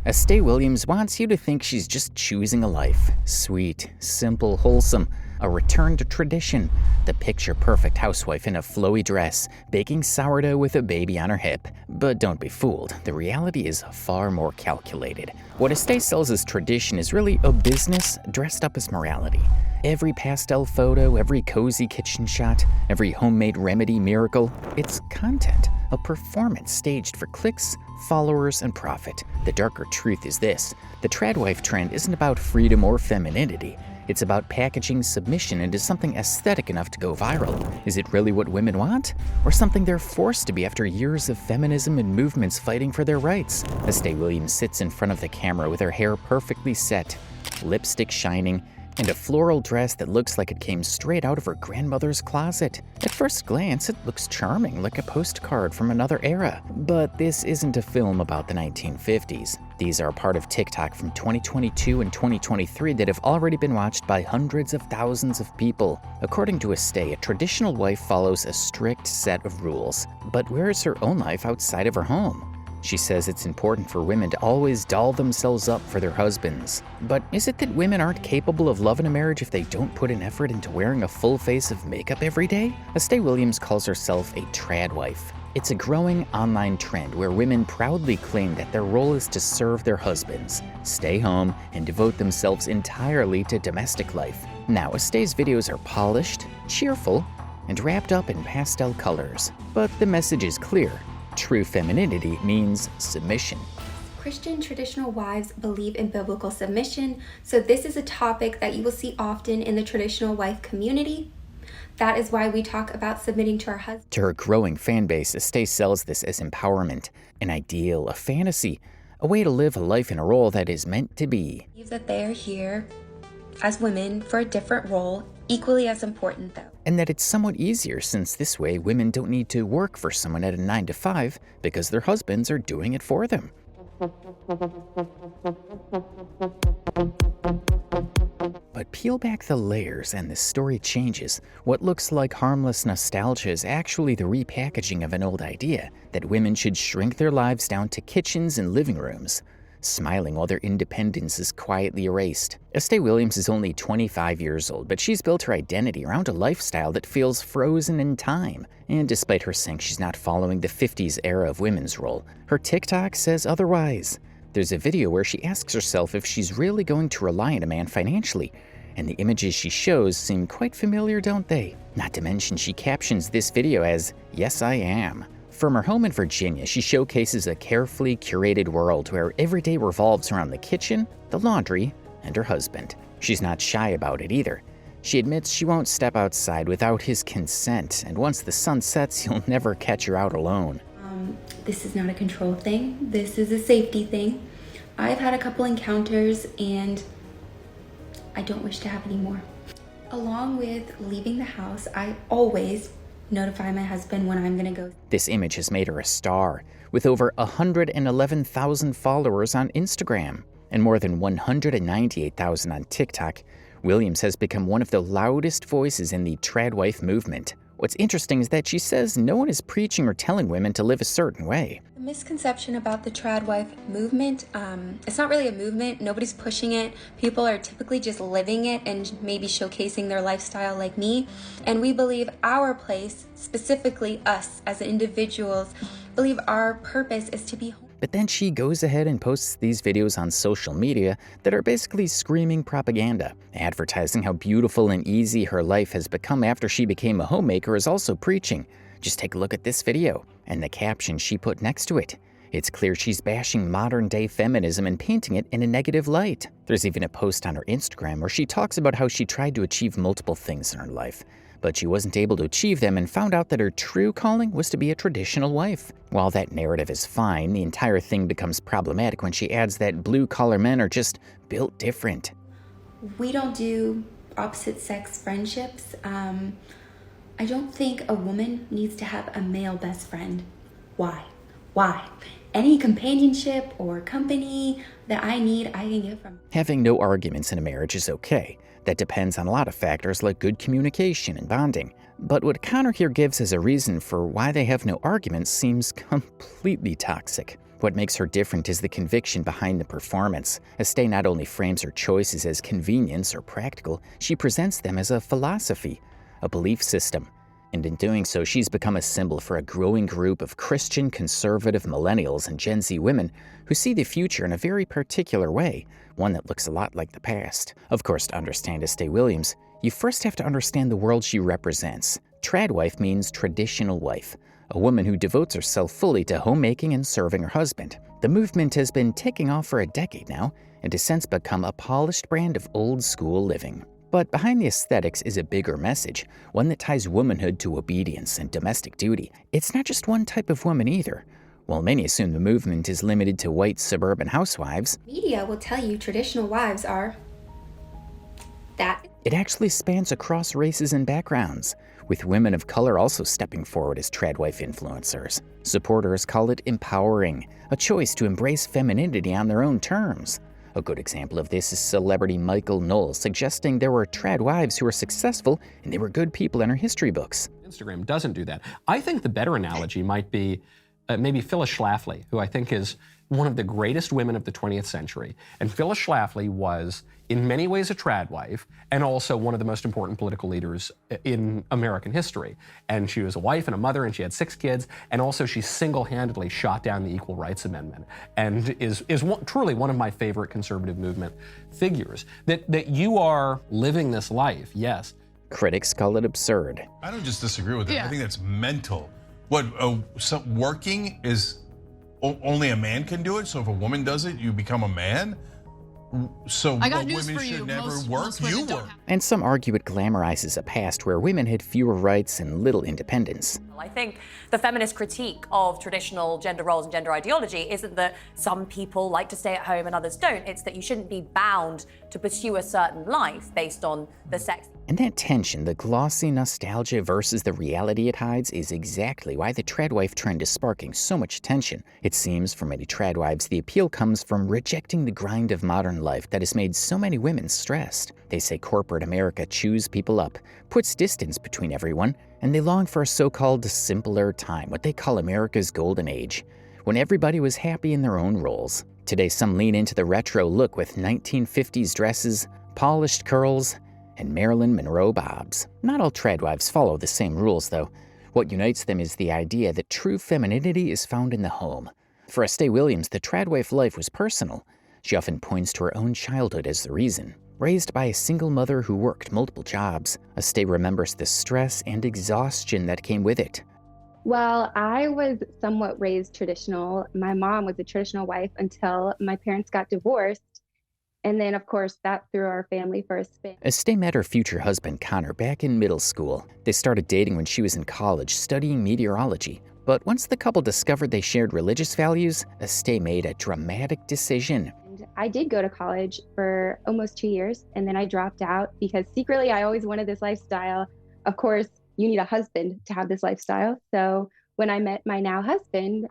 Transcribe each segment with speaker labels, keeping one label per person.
Speaker 1: Estee Williams wants you to think she's just choosing a life. Sweet, simple, wholesome. A return to tradition. The picture-perfect housewife in a flowy dress, baking sourdough with a baby on her hip. But don't be fooled, the reality is far more calculated. What Estee sells as tradition is really a business dressed up as morality. Every pastel photo, every cozy kitchen shot, every homemade remedy miracle, it's content, a performance staged for clicks, followers, and profit. The darker truth is this: the Tradwife trend isn't about freedom or femininity. It's about packaging submission into something aesthetic enough to go viral. Is it really what women want? Or something they're forced to be after years of feminism and movements fighting for their rights? Estee Williams sits in front of the camera with her hair perfectly set, lipstick shining, and a floral dress that looks like it came straight out of her grandmother's closet. At first glance, it looks charming, like a postcard from another era. But this isn't a film about the 1950s. These are part of TikTok from 2022 and 2023 that have already been watched by hundreds of thousands of people. According to Estee, a traditional wife follows a strict set of rules. But where is her own life outside of her home? She says it's important for women to always doll themselves up for their husbands. But is it that women aren't capable of love in a marriage if they don't put an effort into wearing a full face of makeup every day? Estee Williams calls herself a tradwife. It's a growing online trend where women proudly claim that their role is to serve their husbands, stay home, and devote themselves entirely to domestic life. Now, Estee's videos are polished, cheerful, and wrapped up in pastel colors. But the message is clear. True femininity means submission.
Speaker 2: Christian traditional wives believe in biblical submission, so this is a topic that you will see often in the traditional wife community. That is why we talk about submitting to our husband.
Speaker 1: To her growing fan base, Estee sells this as empowerment, an ideal, a fantasy, a way to live a life in a role that is meant to be.
Speaker 2: That they are here as women for a different role, equally as important though.
Speaker 1: And that it's somewhat easier since this way women don't need to work for someone at a 9 to 5 because their husbands are doing it for them. But peel back the layers and the story changes. What looks like harmless nostalgia is actually the repackaging of an old idea that women should shrink their lives down to kitchens and living rooms, smiling while their independence is quietly erased. Estee Williams is only 25 years old, but she's built her identity around a lifestyle that feels frozen in time. And despite her saying she's not following the 50s era of women's role, her TikTok says otherwise. There's a video where she asks herself if she's really going to rely on a man financially, and the images she shows seem quite familiar, don't they? Not to mention she captions this video as, "Yes, I am." From her home in Virginia, she showcases a carefully curated world where every day revolves around the kitchen, the laundry, and her husband. She's not shy about it either. She admits she won't step outside without his consent, and once the sun sets, he'll never catch her out alone.
Speaker 2: This is not a control thing. This is a safety thing. I've had a couple encounters, and I don't wish to have any more. Along with leaving the house, I always notify my husband when I'm gonna go.
Speaker 1: This image has made her a star, with over 111,000 followers on Instagram and more than 198,000 on TikTok. Williams has become one of the loudest voices in the tradwife movement. What's interesting is that she says no one is preaching or telling women to live a certain way.
Speaker 2: The misconception about the tradwife movement, it's not really a movement. Nobody's pushing it. People are typically just living it and maybe showcasing their lifestyle like me. And we believe our place, specifically us as individuals, believe our purpose is to be home.
Speaker 1: But then she goes ahead and posts these videos on social media that are basically screaming propaganda. Advertising how beautiful and easy her life has become after she became a homemaker is also preaching. Just take a look at this video and the caption she put next to it. It's clear she's bashing modern-day feminism and painting it in a negative light. There's even a post on her Instagram where she talks about how she tried to achieve multiple things in her life, but she wasn't able to achieve them and found out that her true calling was to be a traditional wife. While that narrative is fine, the entire thing becomes problematic when she adds that blue-collar men are just built different.
Speaker 2: We don't do opposite-sex friendships. I don't think a woman needs to have a male best friend. Why? Any companionship or company that I need, I can get from.
Speaker 1: Having no arguments in a marriage is okay. That depends on a lot of factors like good communication and bonding. But what Connor here gives as a reason for why they have no arguments seems completely toxic. What makes her different is the conviction behind the performance. Estee not only frames her choices as convenience or practical, she presents them as a philosophy, a belief system. And in doing so, she's become a symbol for a growing group of Christian conservative millennials and Gen Z women who see the future in a very particular way, one that looks a lot like the past. Of course, to understand Estee Williams, you first have to understand the world she represents. Tradwife means traditional wife, a woman who devotes herself fully to homemaking and serving her husband. The movement has been taking off for a decade now and has since become a polished brand of old-school living. But behind the aesthetics is a bigger message, one that ties womanhood to obedience and domestic duty. It's not just one type of woman either. While many assume the movement is limited to white suburban housewives,
Speaker 2: Media will tell you traditional wives are that.
Speaker 1: It actually spans across races and backgrounds, with women of color also stepping forward as Tradwife influencers. Supporters call it empowering, a choice to embrace femininity on their own terms. A good example of this is celebrity Michael Knowles suggesting there were trad wives who were successful and they were good people in our history books.
Speaker 3: Instagram doesn't do that. I think the better analogy might be maybe Phyllis Schlafly, who I think is one of the greatest women of the 20th century. And Phyllis Schlafly was, in many ways, a trad wife, and also one of the most important political leaders in American history. And she was a wife and a mother, and she had 6 kids, and also she single-handedly shot down the Equal Rights Amendment, and is truly one of my favorite conservative movement figures. That you are living this life, yes.
Speaker 1: Critics call it absurd.
Speaker 4: I don't just disagree with that.
Speaker 5: Yeah.
Speaker 4: I think that's mental. What, working is only a man can do it? So if a woman does it, you become a man? So
Speaker 5: I got
Speaker 4: what,
Speaker 5: news
Speaker 4: women
Speaker 5: for you.
Speaker 4: should never
Speaker 5: Most
Speaker 4: work?
Speaker 5: women
Speaker 4: You
Speaker 5: don't
Speaker 4: work.
Speaker 5: have-
Speaker 1: And some argue it glamorizes a past where women had fewer rights and little independence.
Speaker 6: I think the feminist critique of traditional gender roles and gender ideology isn't that some people like to stay at home and others don't. It's that you shouldn't be bound to pursue a certain life based on the sex.
Speaker 1: And that tension, the glossy nostalgia versus the reality it hides, is exactly why the tradwife trend is sparking so much attention. It seems for many tradwives the appeal comes from rejecting the grind of modern life that has made so many women stressed. They say corporate America chews people up, puts distance between everyone, and they long for a so-called simpler time, what they call America's golden age, when everybody was happy in their own roles. Today some lean into the retro look with 1950s dresses, polished curls, and Marilyn Monroe bobs. Not all tradwives follow the same rules, though. What unites them is the idea that true femininity is found in the home. For Estee Williams, the tradwife life was personal. She often points to her own childhood as the reason. Raised by a single mother who worked multiple jobs, Estee remembers the stress and exhaustion that came with it.
Speaker 7: Well, I was somewhat raised traditional. My mom was a traditional wife until my parents got divorced. And then, of course, that threw our family for a spin.
Speaker 1: Estee met her future husband, Connor, back in middle school. They started dating when she was in college, studying meteorology. But once the couple discovered they shared religious values, Estee made a dramatic decision.
Speaker 7: And I did go to college for almost 2 years, and then I dropped out because secretly I always wanted this lifestyle. Of course, you need a husband to have this lifestyle. So when I met my now husband,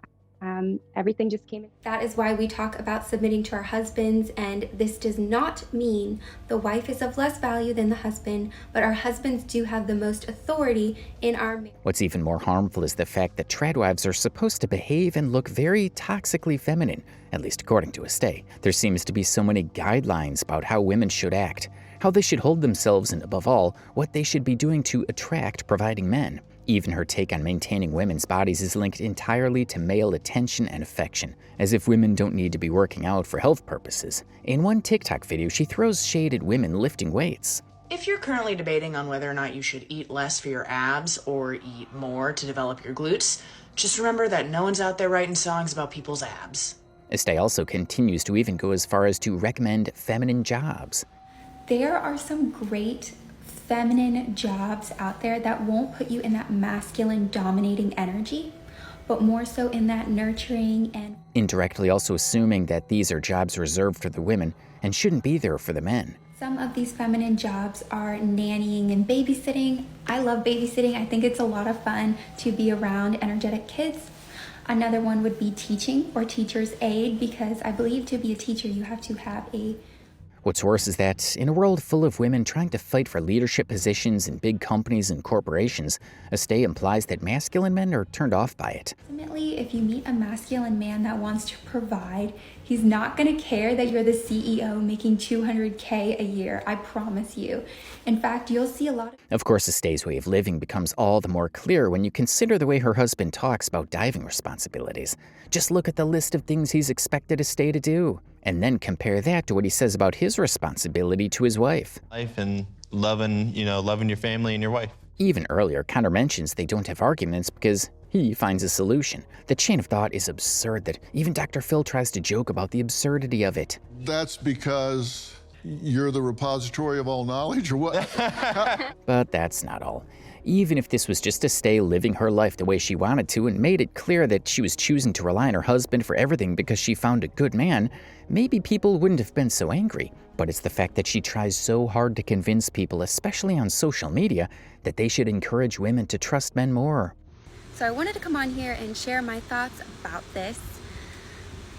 Speaker 7: everything just came in.
Speaker 2: That is why we talk about submitting to our husbands, and this does not mean the wife is of less value than the husband, but our husbands do have the most authority in our marriage.
Speaker 1: What's even more harmful is the fact that tradwives are supposed to behave and look very toxically feminine, at least according to Estee. There seems to be so many guidelines about how women should act, how they should hold themselves, and above all, what they should be doing to attract providing men. Even her take on maintaining women's bodies is linked entirely to male attention and affection, as if women don't need to be working out for health purposes. In one TikTok video, she throws shade at women lifting weights.
Speaker 8: If you're currently debating on whether or not you should eat less for your abs or eat more to develop your glutes, just remember that no one's out there writing songs about people's abs.
Speaker 1: Estee also continues to even go as far as to recommend feminine jobs.
Speaker 2: There are some great feminine jobs out there that won't put you in that masculine dominating energy, but more so in that nurturing and
Speaker 1: Indirectly also assuming that these are jobs reserved for the women and shouldn't be there for the men.
Speaker 2: some of these feminine jobs are nannying and babysitting. I love babysitting. I think it's a lot of fun to be around energetic kids. Another one would be teaching or teacher's aide, because I believe to be a teacher you have to have a
Speaker 1: What's worse is that, in a world full of women trying to fight for leadership positions in big companies and corporations, Estee implies that masculine men are turned off by it.
Speaker 2: Ultimately, if you meet a masculine man that wants to provide, he's not going to care that you're the CEO making $200K a year, I promise you. In fact, you'll see a lot
Speaker 1: Of course, Estee's way of living becomes all the more clear when you consider the way her husband talks about diving responsibilities. Just look at the list of things he's expected Estee to do, and then compare that to what he says about his responsibility to his wife.
Speaker 5: Life and loving your family and your wife.
Speaker 1: Even earlier, Connor mentions they don't have arguments because he finds a solution. The chain of thought is absurd that even Dr. Phil tries to joke about the absurdity of it.
Speaker 9: That's because you're the repository of all knowledge, or what?
Speaker 1: But that's not all. Even if this was just Estee living her life the way she wanted to and made it clear that she was choosing to rely on her husband for everything because she found a good man, maybe people wouldn't have been so angry. But it's the fact that she tries so hard to convince people, especially on social media, that they should encourage women to trust men more.
Speaker 2: So I wanted to come on here and share my thoughts about this.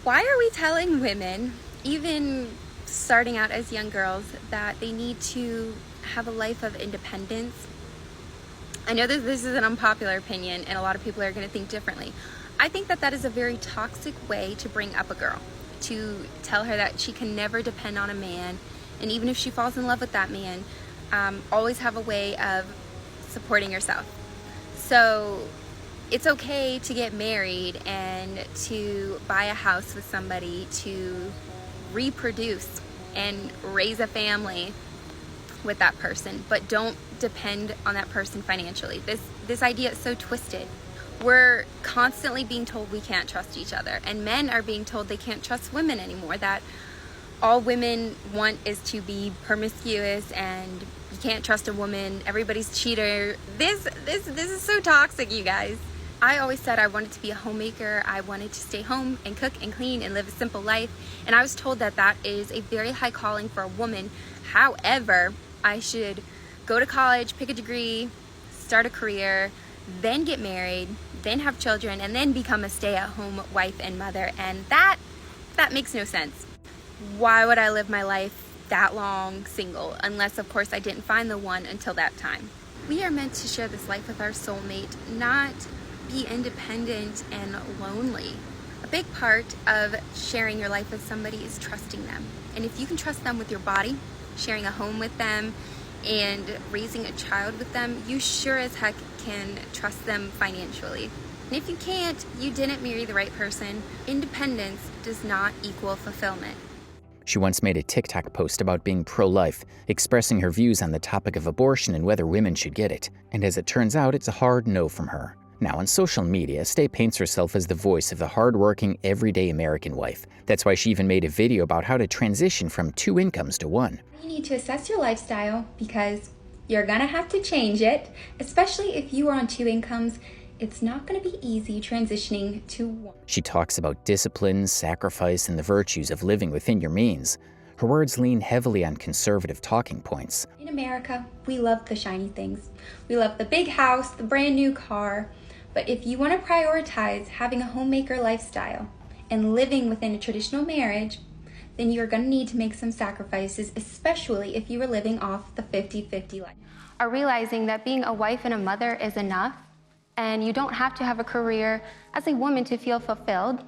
Speaker 2: Why are we telling women, even starting out as young girls, that they need to have a life of independence? I know that this is an unpopular opinion and a lot of people are going to think differently. I think that that is a very toxic way to bring up a girl, to tell her that she can never depend on a man, and even if she falls in love with that man, always have a way of supporting yourself. So it's okay to get married and to buy a house with somebody, to reproduce and raise a family with that person, but don't depend on that person financially. This idea is so twisted. We're constantly being told we can't trust each other, and men are being told they can't trust women anymore, that all women want is to be promiscuous and you can't trust a woman, everybody's cheater. This is so toxic, you guys. I always said I wanted to be a homemaker. I wanted to stay home and cook and clean and live a simple life, and I was told that that is a very high calling for a woman. However, I should go to college, pick a degree, start a career, then get married, then have children, and then become a stay-at-home wife and mother, and that makes no sense. Why would I live my life that long single, unless of course I didn't find the one until that time? We are meant to share this life with our soulmate, not be independent and lonely. A big part of sharing your life with somebody is trusting them, and if you can trust them with your body, sharing a home with them, and raising a child with them, you sure as heck can trust them financially. And if you can't, you didn't marry the right person. Independence does not equal fulfillment.
Speaker 1: She once made a TikTok post about being pro-life, expressing her views on the topic of abortion and whether women should get it. And as it turns out, it's a hard no from her. Now, on social media, Estee paints herself as the voice of the hard-working, everyday American wife. That's why she even made a video about how to transition from 2 incomes to 1.
Speaker 2: You need to assess your lifestyle because you're gonna have to change it, especially if you are on 2 incomes. It's not gonna be easy transitioning to 1.
Speaker 1: She talks about discipline, sacrifice, and the virtues of living within your means. Her words lean heavily on conservative talking points.
Speaker 2: In America, we love the shiny things. We love the big house, the brand new car. But if you want to prioritize having a homemaker lifestyle and living within a traditional marriage, then you're going to need to make some sacrifices, especially if you are living off the 50-50 life.
Speaker 7: Are realizing that being a wife and a mother is enough, and you don't have to have a career as a woman to feel fulfilled.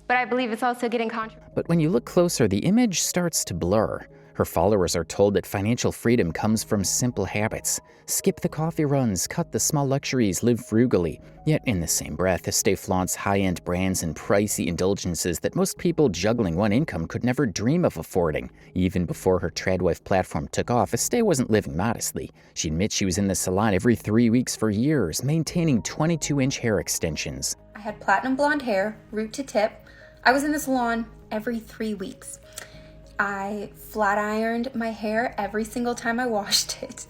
Speaker 7: But I believe it's also getting controversial.
Speaker 1: But when you look closer, the image starts to blur. Her followers are told that financial freedom comes from simple habits. Skip the coffee runs, cut the small luxuries, live frugally. Yet in the same breath, Estee flaunts high-end brands and pricey indulgences that most people juggling 1 income could never dream of affording. Even before her Tradwife platform took off, Estee wasn't living modestly. She admits she was in the salon every 3 weeks for years, maintaining 22-inch hair extensions.
Speaker 2: I had platinum blonde hair, root to tip. I was in the salon every 3 weeks. I flat ironed my hair every single time I washed it.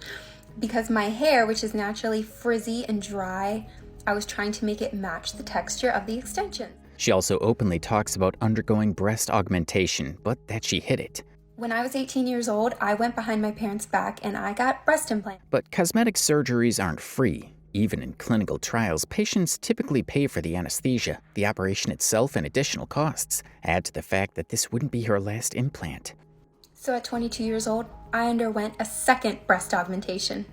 Speaker 2: Because my hair, which is naturally frizzy and dry, I was trying to make it match the texture of the extension.
Speaker 1: She also openly talks about undergoing breast augmentation, but that she hid it.
Speaker 2: When I was 18 years old, I went behind my parents' back and I got breast implants.
Speaker 1: But cosmetic surgeries aren't free. Even in clinical trials, patients typically pay for the anesthesia, the operation itself, and additional costs. Add to the fact that this wouldn't be her last implant.
Speaker 2: So at 22 years old, I underwent a second breast augmentation.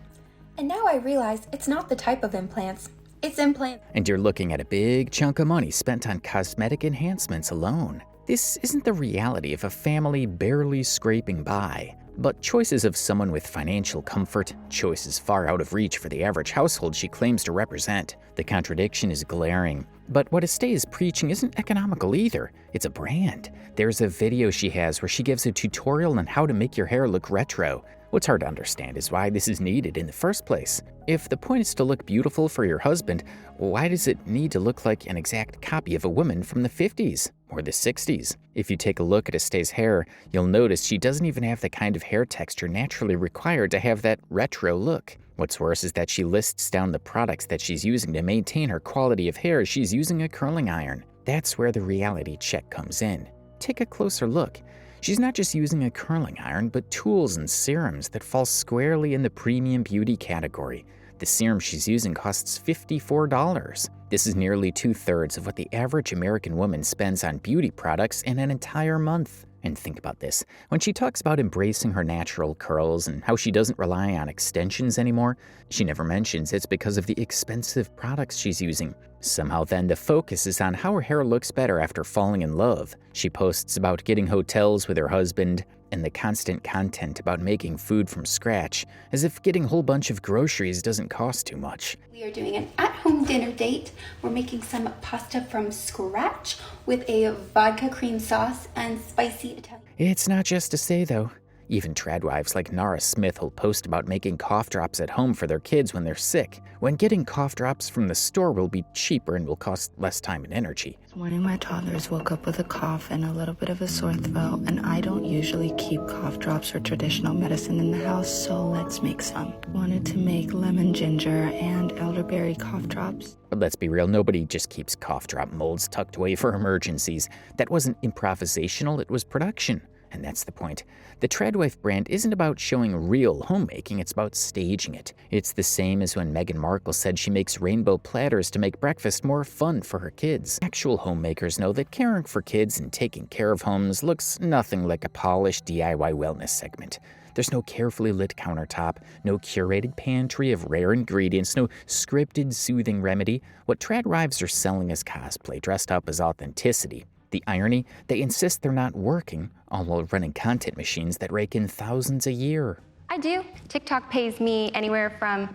Speaker 2: And now I realize it's not the type of implants. It's implants.
Speaker 1: And you're looking at a big chunk of money spent on cosmetic enhancements alone. This isn't the reality of a family barely scraping by, but choices of someone with financial comfort, choices far out of reach for the average household she claims to represent. The contradiction is glaring. But what Estee is preaching isn't economical either. It's a brand. There's a video she has where she gives a tutorial on how to make your hair look retro. What's hard to understand is why this is needed in the first place. If the point is to look beautiful for your husband, why does it need to look like an exact copy of a woman from the 50s or the 60s? If you take a look at Estee's hair, you'll notice she doesn't even have the kind of hair texture naturally required to have that retro look. What's worse is that she lists down the products that she's using to maintain her quality of hair. She's using a curling iron. That's where the reality check comes in. Take a closer look. She's not just using a curling iron, but tools and serums that fall squarely in the premium beauty category. The serum she's using costs $54. This is nearly 2/3 of what the average American woman spends on beauty products in an entire month. And think about this. When she talks about embracing her natural curls and how she doesn't rely on extensions anymore, she never mentions it's because of the expensive products she's using. Somehow then the focus is on how her hair looks better after falling in love. She posts about getting hotels with her husband and the constant content about making food from scratch, as if getting a whole bunch of groceries doesn't cost too much.
Speaker 2: We are doing an at-home dinner date. We're making some pasta from scratch with a vodka cream sauce and spicy Italian.
Speaker 1: It's not just to say, though. Even tradwives like Nara Smith will post about making cough drops at home for their kids when they're sick, when getting cough drops from the store will be cheaper and will cost less time and energy.
Speaker 10: This morning my toddlers woke up with a cough and a little bit of a sore throat, and I don't usually keep cough drops or traditional medicine in the house, so let's make some. Wanted to make lemon ginger and elderberry cough drops.
Speaker 1: But let's be real, nobody just keeps cough drop molds tucked away for emergencies. That wasn't improvisational, it was production. And that's the point. The Tradwife brand isn't about showing real homemaking, it's about staging it. It's the same as when Meghan Markle said she makes rainbow platters to make breakfast more fun for her kids. Actual homemakers know that caring for kids and taking care of homes looks nothing like a polished DIY wellness segment. There's no carefully lit countertop, no curated pantry of rare ingredients, no scripted soothing remedy. What Tradwives are selling is cosplay dressed up as authenticity. The irony, they insist they're not working, all while running content machines that rake in thousands a year.
Speaker 7: I do. TikTok pays me anywhere from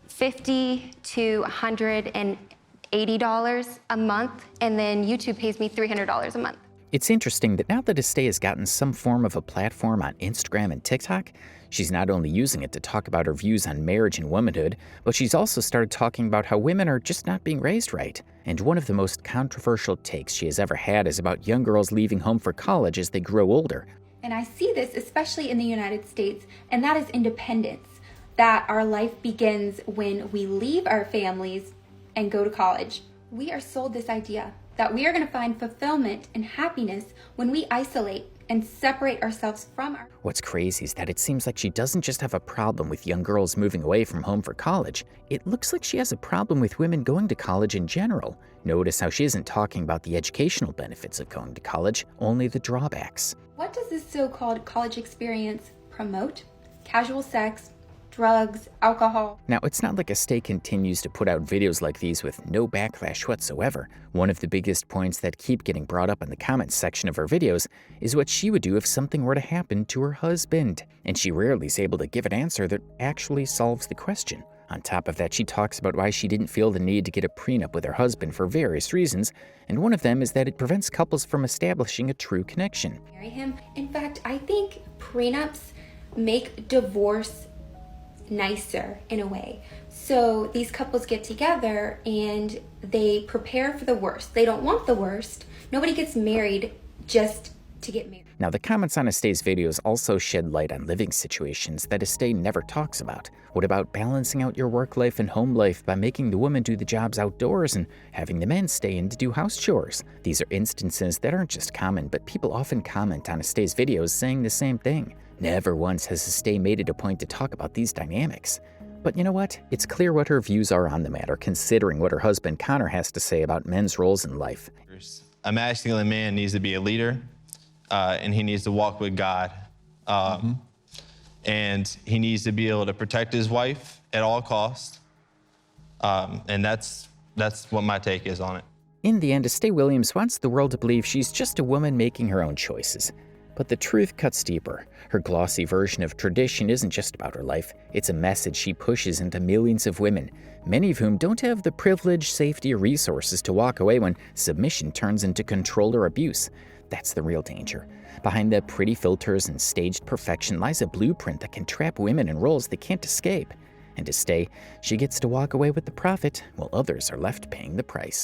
Speaker 7: $50 to $180 a month, and then YouTube pays me $300 a month.
Speaker 1: It's interesting that now that Estee has gotten some form of a platform on Instagram and TikTok, she's not only using it to talk about her views on marriage and womanhood, but she's also started talking about how women are just not being raised right. And one of the most controversial takes she has ever had is about young girls leaving home for college as they grow older.
Speaker 2: And I see this especially in the United States, and that is independence. That our life begins when we leave our families and go to college. We are sold this idea that we are going to find fulfillment and happiness when we isolate and separate ourselves from our...
Speaker 1: What's crazy is that it seems like she doesn't just have a problem with young girls moving away from home for college. It looks like she has a problem with women going to college in general. Notice how she isn't talking about the educational benefits of going to college, only the drawbacks.
Speaker 2: What does this so-called college experience promote? Casual sex, drugs, alcohol.
Speaker 1: Now, it's not like Estee continues to put out videos like these with no backlash whatsoever. One of the biggest points that keep getting brought up in the comments section of her videos is what she would do if something were to happen to her husband. And she rarely is able to give an answer that actually solves the question. On top of that, she talks about why she didn't feel the need to get a prenup with her husband for various reasons, and one of them is that it prevents couples from establishing a true connection.
Speaker 2: Marry him. In fact, I think prenups make divorce nicer in a way. So these couples get together and they prepare for the worst. They don't want the worst. Nobody gets married just to get married.
Speaker 1: Now, the comments on Estee's videos also shed light on living situations that Estee never talks about. What about balancing out your work life and home life by making the woman do the jobs outdoors and having the men stay in to do house chores? These are instances that aren't just common, but people often comment on Estee's videos saying the same thing. Never once has Estee made it a point to talk about these dynamics. But you know what? It's clear what her views are on the matter, considering what her husband Connor has to say about men's roles in life.
Speaker 5: A masculine man needs to be a leader, and he needs to walk with God And he needs to be able to protect his wife at all costs. And that's what my take is on it.
Speaker 1: In the end, Estee Williams wants the world to believe she's just a woman making her own choices. But the truth cuts deeper. Her glossy version of tradition isn't just about her life. It's a message she pushes into millions of women, many of whom don't have the privilege, safety, or resources to walk away when submission turns into control or abuse. That's the real danger. Behind the pretty filters and staged perfection lies a blueprint that can trap women in roles they can't escape. And Estee, she gets to walk away with the profit while others are left paying the price.